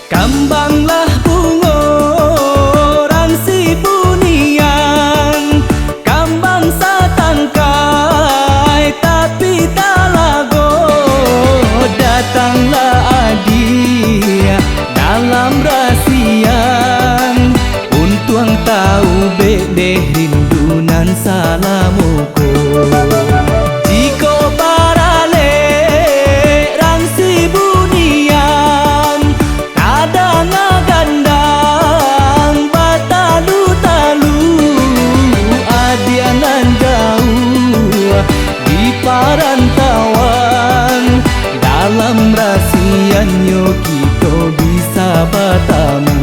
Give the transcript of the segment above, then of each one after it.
Kambanglah bungo rangsi bunian, kambang satangkai tapi tak lago. Datanglah adik dalam rasian, untuang tahu bedeh rindunan salamuko. Jiko barale rangsi bunian, kadang gandang batalu-talu, adianan jauh di parantauan, dalam rasiannya kita bisa bertemu.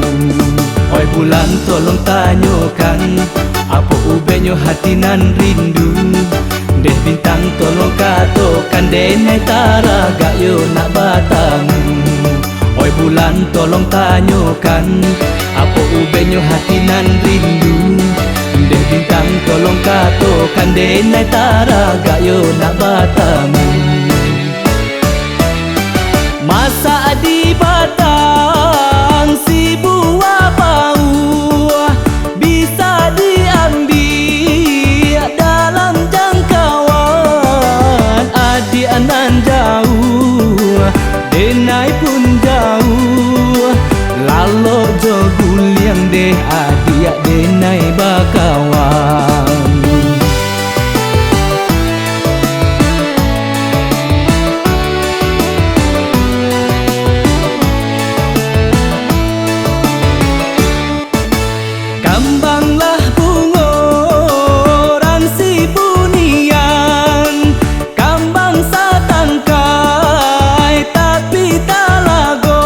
Oi bulan tolong tanyakan, apa ubenyo hati nan rindu. Deh bintang tolong katakan, denai taraga yo nak bertemu. Oi bulan tolong tanyakan, apa ubenyo hati nan rindu. Deh bintang tolong katakan, denai taraga yo nak bertemu. Masa di batang si buah bau bisa diambil dalam jangkauan. Adik anan jauh, denai pun jauh, lalu joguliang deh adik denai bakawan. Kambanglah bungo rangsi bunian, kambang satangkai tapi tak lago.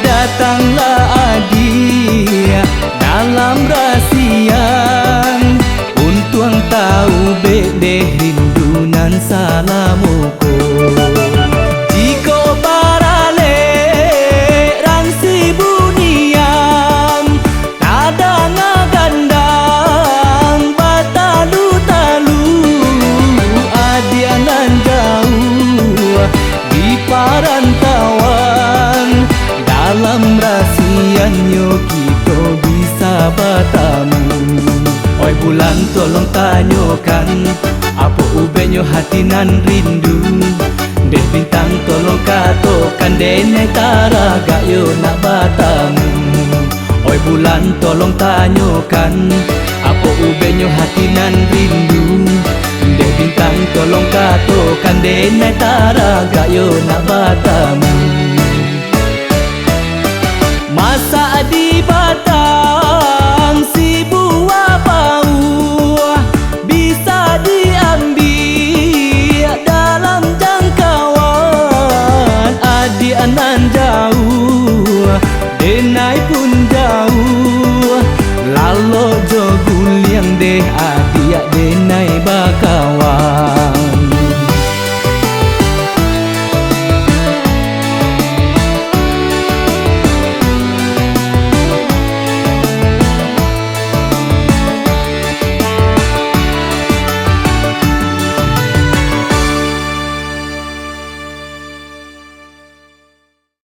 Datanglah adik dalam rasian, untuang tahu bedeh rindunan salamuko. Jiko barale rangsi bunian, kadang gandang batalu-talu, adianan jauh di parantauan, dalam rasiannya kita bisa bertemu. Oi bulan tolong tanyakan, apa ubenyo hati nan rindu. Deh bintang tolong katakan, denai taraga yo nak bertemu. Oi bulan tolong tanyakan, apa ubenyo hati nan rindu. Deh bintang tolong katakan, denai taraga yo nak bertemu.